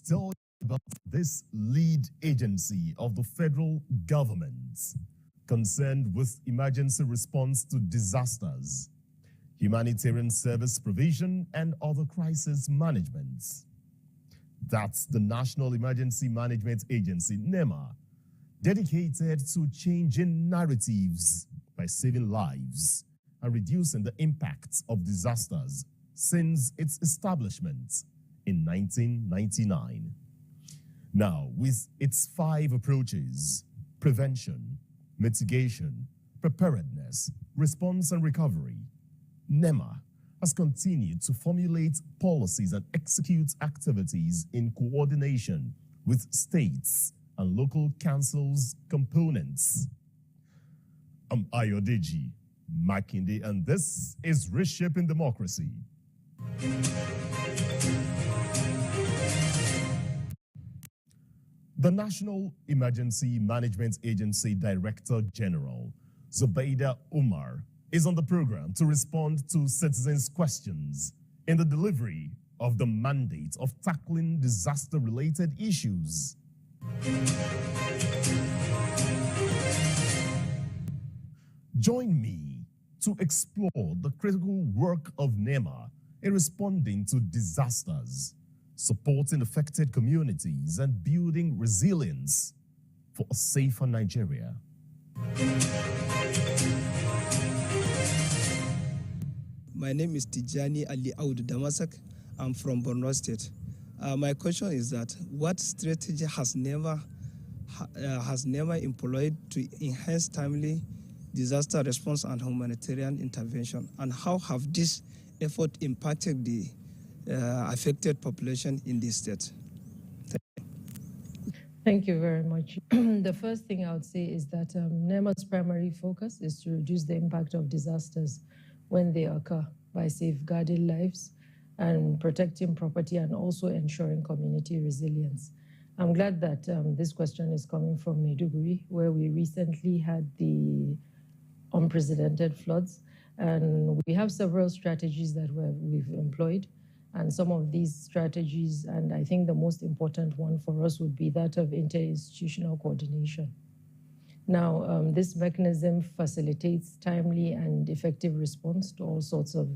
tell you about this lead agency of the federal government concerned with emergency response to disasters, humanitarian service provision, and other crisis management. That's the National Emergency Management Agency, NEMA, dedicated to changing narratives by saving lives and reducing the impacts of disasters since its establishment in 1999. Now, with its 5 approaches: prevention, mitigation, preparedness, response, and recovery, NEMA has continued to formulate policies and execute activities in coordination with states and local councils components. I'm Ayodeji Makinde, and this is Reshaping Democracy. The National Emergency Management Agency Director General, Zubaida Umar, is on the program to respond to citizens' questions in the delivery of the mandate of tackling disaster-related issues. Join me to explore the critical work of NEMA in responding to disasters, supporting affected communities, and building resilience for a safer Nigeria. My name is Tijani Ali Aud Damasak. I'm from Borno State. My question is that what strategy has NEMA employed to enhance timely disaster response and humanitarian intervention, and how have this effort impacted the affected population in this state? Thank you very much. The first thing I would say is that NEMA's primary focus is to reduce the impact of disasters when they occur by safeguarding lives and protecting property and also ensuring community resilience. I'm glad that this question is coming from Maiduguri, where we recently had the unprecedented floods. And we have several strategies that we've employed. And some of these strategies, and I think the most important one for us would be that of interinstitutional coordination. Now, this mechanism facilitates timely and effective response to all sorts of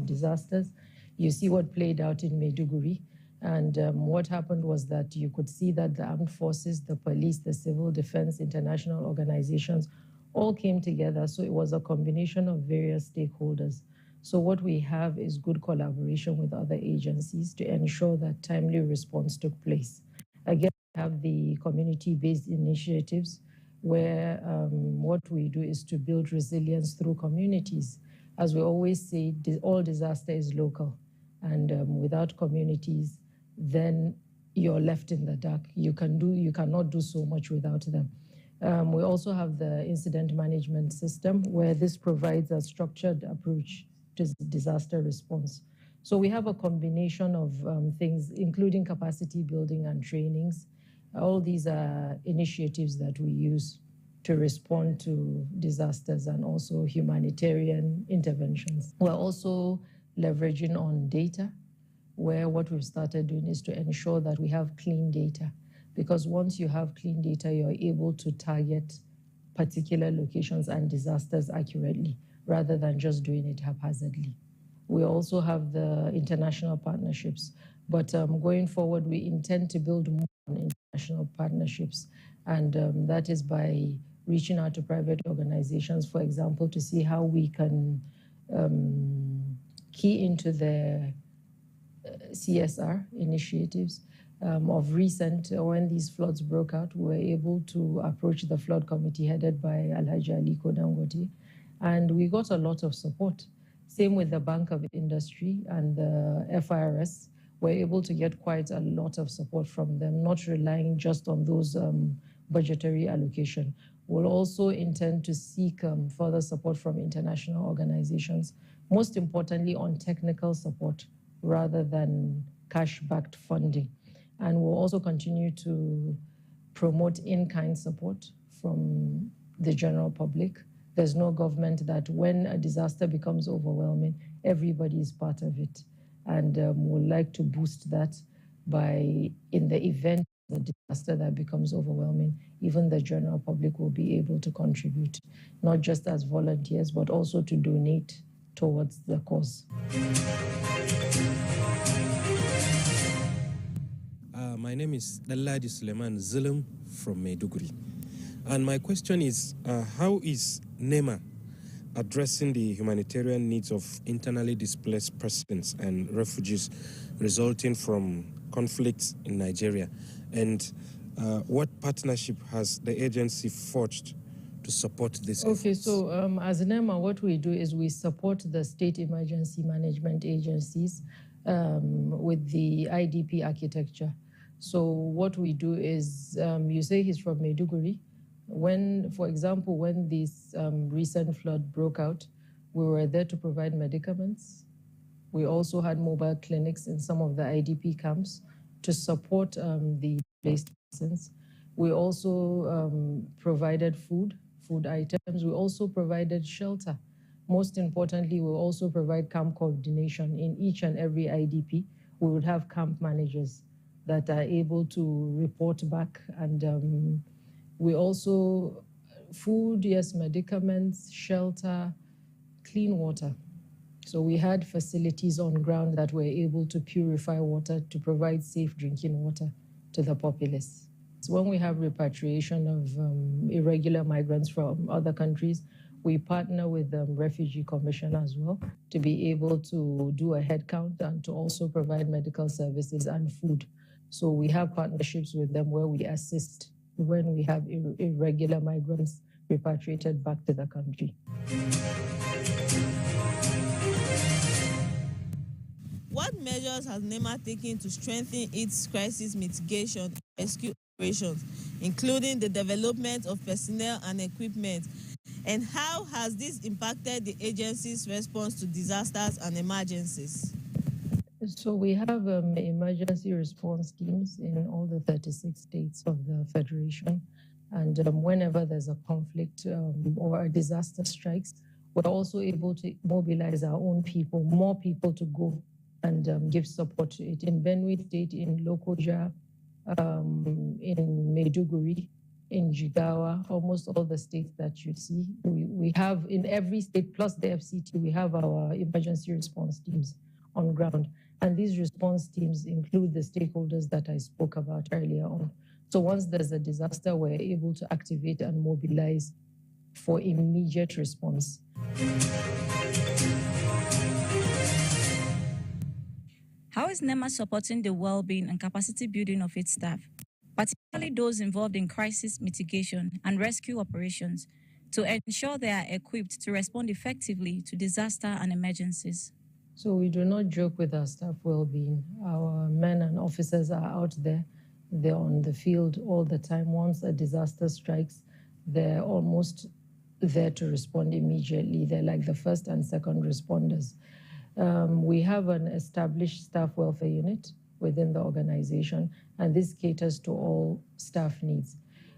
disasters. You see what played out in Maiduguri. And what happened was that you could see that the armed forces, the police, the civil defense, international organizations all came together. So it was a combination of various stakeholders. So what we have is good collaboration with other agencies to ensure that timely response took place. Again, we have the community-based initiatives where what we do is to build resilience through communities. As we always say, all disaster is local. And without communities, then you're left in the dark. You cannot do so much without them. We also have the incident management system, where this provides a structured approach to disaster response. So we have a combination of things, including capacity building and trainings. All these are initiatives that we use to respond to disasters and also humanitarian interventions. We're also leveraging on data, where what we've started doing is to ensure that we have clean data. Because once you have clean data, you're able to target particular locations and disasters accurately, rather than just doing it haphazardly. We also have the international partnerships, but going forward, we intend to build more international partnerships, and that is by reaching out to private organizations, for example, to see how we can key into their CSR initiatives. Of recent, when these floods broke out, we were able to approach the flood committee headed by Alhaji Aliko Dangote, and we got a lot of support. Same with the Bank of Industry and the FIRS. We're able to get quite a lot of support from them, not relying just on those budgetary allocation. We'll also intend to seek further support from international organizations, most importantly on technical support rather than cash-backed funding. And we'll also continue to promote in-kind support from the general public. There's no government that when a disaster becomes overwhelming, everybody is part of it. And we'd like to boost that in the event of the disaster that becomes overwhelming, even the general public will be able to contribute, not just as volunteers, but also to donate towards the cause. My name is Daladi Suleiman Zulum from Maiduguri. And my question is, how is NEMA addressing the humanitarian needs of internally displaced persons and refugees resulting from conflicts in Nigeria? And what partnership has the agency forged to support this? Okay, so as NEMA, what we do is we support the state emergency management agencies with the IDP architecture. So what we do is, you say he's from Maiduguri. For example, when this recent flood broke out, we were there to provide medicaments. We also had mobile clinics in some of the IDP camps to support the displaced persons. We also provided food items. We also provided shelter. Most importantly, we also provide camp coordination. In each and every IDP, we would have camp managers that are able to report back. And we also, food, yes, medicaments, shelter, clean water. So we had facilities on ground that were able to purify water to provide safe drinking water to the populace. So when we have repatriation of irregular migrants from other countries, we partner with the Refugee Commission as well to be able to do a head count and to also provide medical services and food. So we have partnerships with them where we assist when we have irregular migrants repatriated back to the country. What measures has NEMA taken to strengthen its crisis mitigation and rescue operations, including the development of personnel and equipment? And how has this impacted the agency's response to disasters and emergencies? So we have emergency response teams in all the 36 states of the Federation. And whenever there's a conflict or a disaster strikes, we're also able to mobilize our own people, more people to go and give support to it. In Benue State, in Lokoja, in Maiduguri, in Jigawa, almost all the states that you see. We have in every state, plus the FCT, we have our emergency response teams on ground. And these response teams include the stakeholders that I spoke about earlier on. So once there's a disaster, we're able to activate and mobilize for immediate response. How is NEMA supporting the well-being and capacity building of its staff, particularly those involved in crisis mitigation and rescue operations, to ensure they are equipped to respond effectively to disaster and emergencies? So we do not joke with our staff well-being. Our men and officers are out there. They're on the field all the time. Once a disaster strikes, they're almost there to respond immediately. They're like the first and second responders. We have an established staff welfare unit within the organization, and this caters to all staff needs.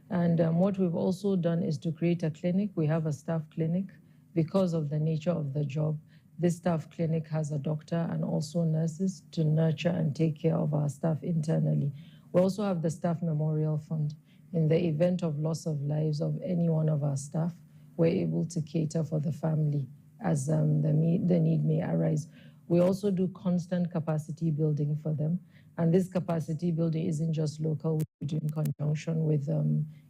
And what we've also done is to create a clinic. We have a staff clinic because of the nature of the job. This staff clinic has a doctor and also nurses to nurture and take care of our staff internally. We also have the Staff Memorial Fund. In the event of loss of lives of any one of our staff, we're able to cater for the family as the need may arise. We also do constant capacity building for them. And this capacity building isn't just local, we do in conjunction with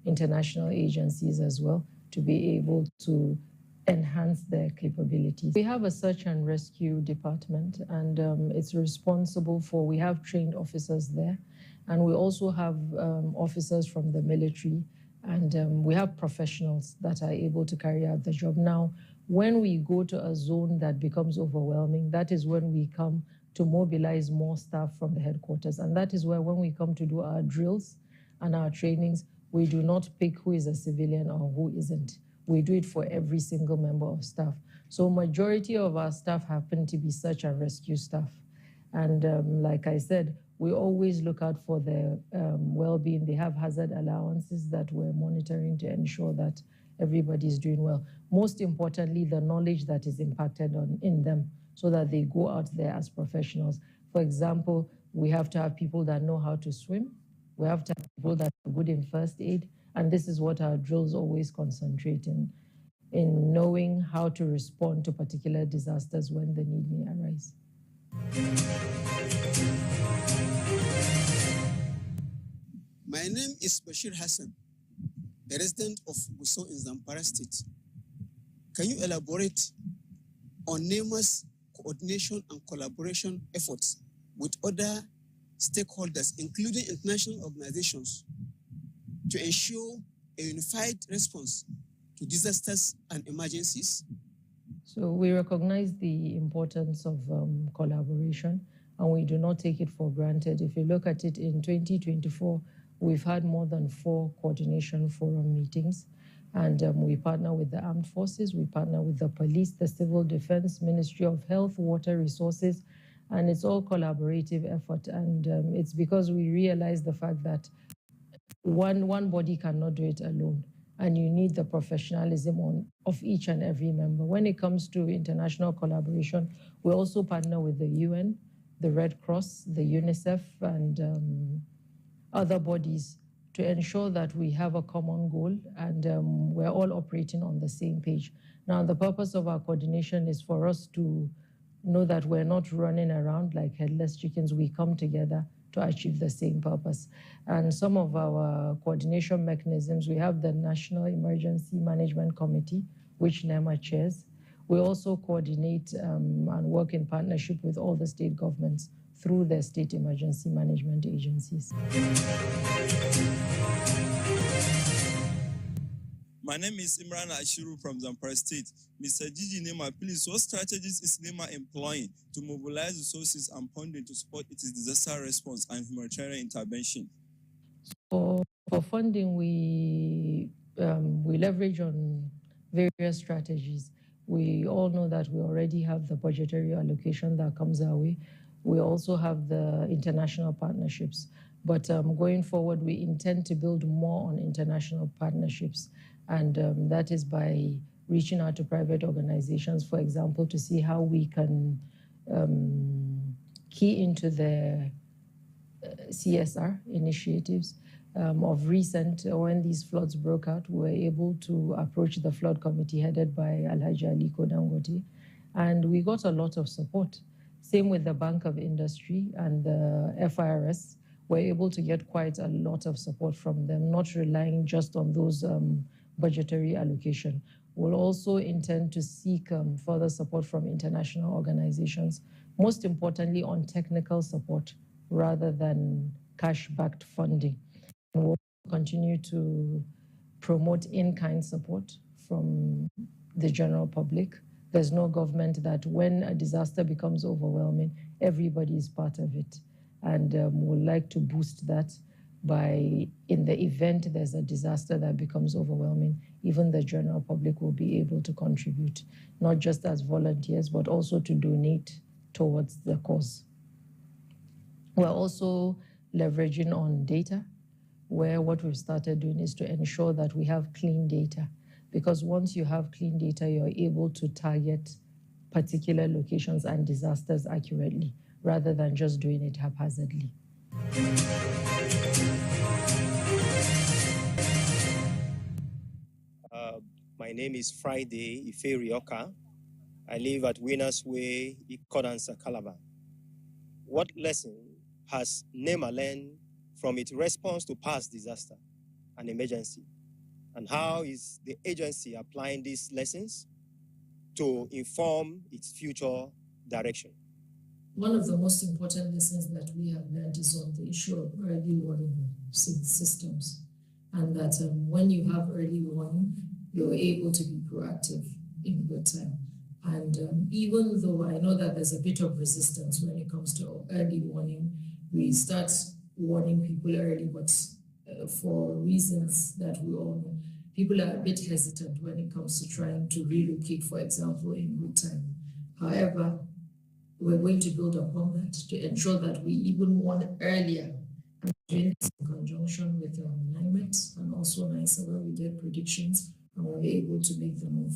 international agencies as well to be able to enhance their capabilities. We have a search and rescue department, and it's responsible for, we have trained officers there, and we also have officers from the military, and we have professionals that are able to carry out the job. Now, when we go to a zone that becomes overwhelming, that is when we come to mobilize more staff from the headquarters. And that is where when we come to do our drills and our trainings, we do not pick who is a civilian or who isn't. We do it for every single member of staff. So majority of our staff happen to be search and rescue staff. And like I said, we always look out for their well-being. They have hazard allowances that we're monitoring to ensure that everybody's doing well. Most importantly, the knowledge that is impacted in them so that they go out there as professionals. For example, We have to have people that know how to swim. We have to have people that are good in first aid. And this is what our drills always concentrate in knowing how to respond to particular disasters when the need may arise. My name is Bashir Hassan, a resident of Gusau in Zamfara State. Can you elaborate on NEMA's coordination and collaboration efforts with other stakeholders, including international organizations, to ensure a unified response to disasters and emergencies? So we recognize the importance of collaboration, and we do not take it for granted. If you look at it in 2024, we've had more than 4 coordination forum meetings, and we partner with the armed forces, we partner with the police, the civil defense, Ministry of Health, water resources, and it's all collaborative effort. And it's because we realize the fact that one body cannot do it alone, and you need the professionalism of each and every member. When it comes to international collaboration, we also partner with the UN, the Red Cross, the UNICEF, and other bodies to ensure that we have a common goal and we're all operating on the same page. Now, the purpose of our coordination is for us to know that we're not running around like headless chickens. We come together to achieve the same purpose. And some of our coordination mechanisms, we have the National Emergency Management Committee, which NEMA chairs. We also coordinate and work in partnership with all the state governments through their state emergency management agencies. My name is Umar from Zamfara State. Mr. Gigi NEMA, please, what strategies is NEMA employing to mobilize resources and funding to support its disaster response and humanitarian intervention? For funding, we leverage on various strategies. We all know that we already have the budgetary allocation that comes our way. We also have the international partnerships. But going forward, we intend to build more on international partnerships. And that is by reaching out to private organizations, for example, to see how we can key into their CSR initiatives. Of recent, when these floods broke out, we were able to approach the flood committee headed by Alhaji Aliko Dangote, and we got a lot of support. Same with the Bank of Industry and the FIRS. We're able to get quite a lot of support from them, not relying just on those budgetary allocation. We'll also intend to seek further support from international organizations, most importantly on technical support rather than cash-backed funding. And we'll continue to promote in-kind support from the general public. There's no government that when a disaster becomes overwhelming, everybody is part of it. And we'd like to boost that by, in the event there's a disaster that becomes overwhelming, even the general public will be able to contribute, not just as volunteers, but also to donate towards the cause. We're also leveraging on data, where what we've started doing is to ensure that we have clean data. Because once you have clean data, you're able to target particular locations and disasters accurately, rather than just doing it haphazardly. My name is Friday Ife Rioka. I live at Winners Way, Ikodansa, Calabar. What lesson has NEMA learned from its response to past disaster and emergency? And how is the agency applying these lessons to inform its future direction? One of the most important lessons that we have learned is on the issue of early warning systems. And that when you have early warning, you're able to be proactive in good time. And even though I know that there's a bit of resistance when it comes to early warning, we start warning people early, but for reasons that we all know, people are a bit hesitant when it comes to trying to relocate, for example, in good time. However, we're going to build upon that to ensure that we even warn earlier, and doing this in conjunction with NIMET and also NISA, where we get predictions and we're able to make the move.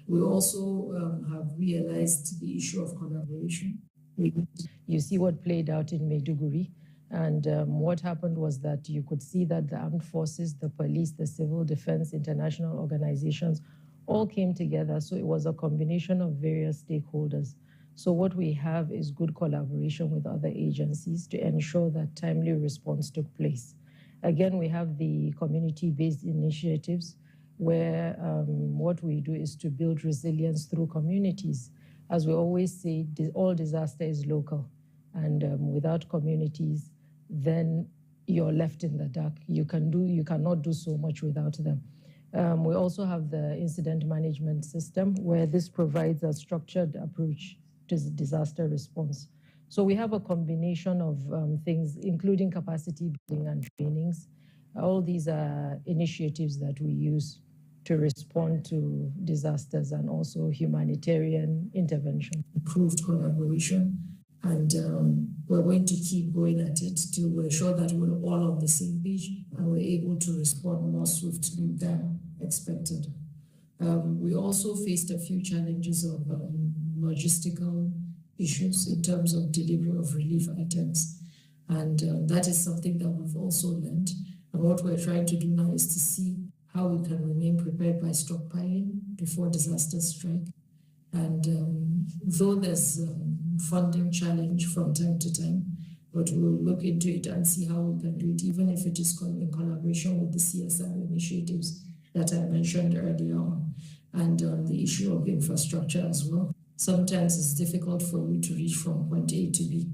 We also have realized the issue of collaboration. You see what played out in Maiduguri. And what happened was that you could see that the armed forces, the police, the civil defense, international organizations all came together. So it was a combination of various stakeholders. So what we have is good collaboration with other agencies to ensure that timely response took place. Again, we have the community-based initiatives where what we do is to build resilience through communities. As we always say, all disaster is local. And without communities, then you're left in the dark. You cannot do so much without them. We also have the incident management system where this provides a structured approach to disaster response. So we have a combination of things, including capacity building and trainings. All these are initiatives that we use to respond to disasters and also humanitarian intervention. Improved collaboration, and we're going to keep going at it to ensure that we're all on the same page and we're able to respond more swiftly than expected. We also faced a few challenges of logistical issues in terms of delivery of relief items, and that is something that we've also learned. And what we're trying to do now is to see how we can remain prepared by stockpiling before disasters strike. And though there's funding challenge from time to time, but we'll look into it and see how we can do it, even if it is in collaboration with the CSR initiatives that I mentioned earlier on, and the issue of infrastructure as well. Sometimes it's difficult for you to reach from point A to B.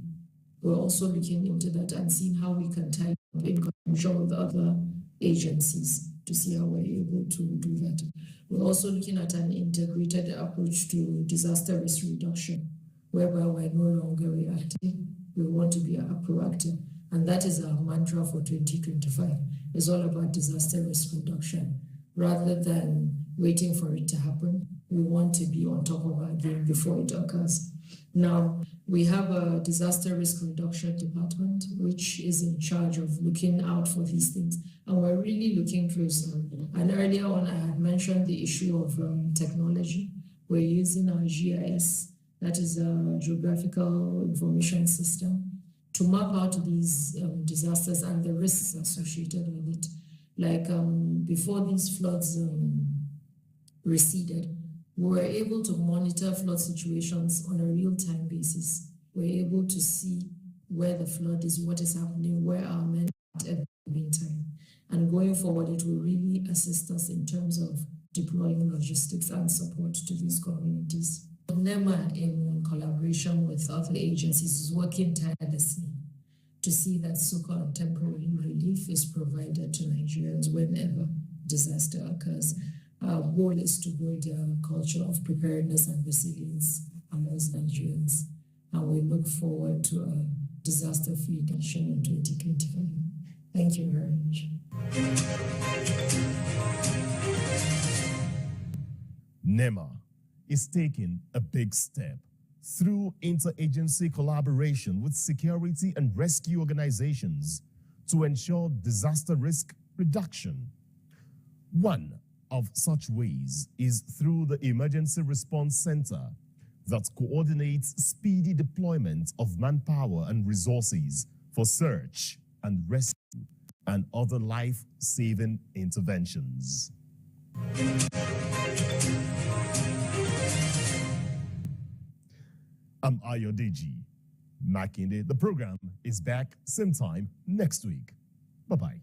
We're also looking into that and seeing how we can tie up in conjunction with other agencies to see how we're able to do that. We're also looking at an integrated approach to disaster risk reduction, whereby we're no longer reacting, we want to be proactive. And that is our mantra for 2025. It's all about disaster risk reduction. Rather than waiting for it to happen, we want to be on top of our game before it occurs. Now, we have a disaster risk reduction department, which is in charge of looking out for these things. And we're really looking close. And earlier on, I had mentioned the issue of technology. We're using our GIS, that is a geographical information system, to map out these disasters and the risks associated with it. Like before these floods receded, we were able to monitor flood situations on a real-time basis. We're able to see where the flood is, what is happening, where our men are at every time. And going forward, it will really assist us in terms of deploying logistics and support to these communities. NEMA, in collaboration with other agencies, is working tirelessly to see that so-called temporary relief is provided to Nigerians whenever disaster occurs. Our goal is to build a culture of preparedness and resilience amongst Nigerians, and we look forward to a disaster-free nation in 2025. Thank you very much. NEMA is taking a big step through interagency collaboration with security and rescue organizations to ensure disaster risk reduction. One of such ways is through the Emergency Response Center that coordinates speedy deployment of manpower and resources for search and rescue and other life-saving interventions. I'm Ayodeji Makinde. The program is back same time next week. Bye-bye.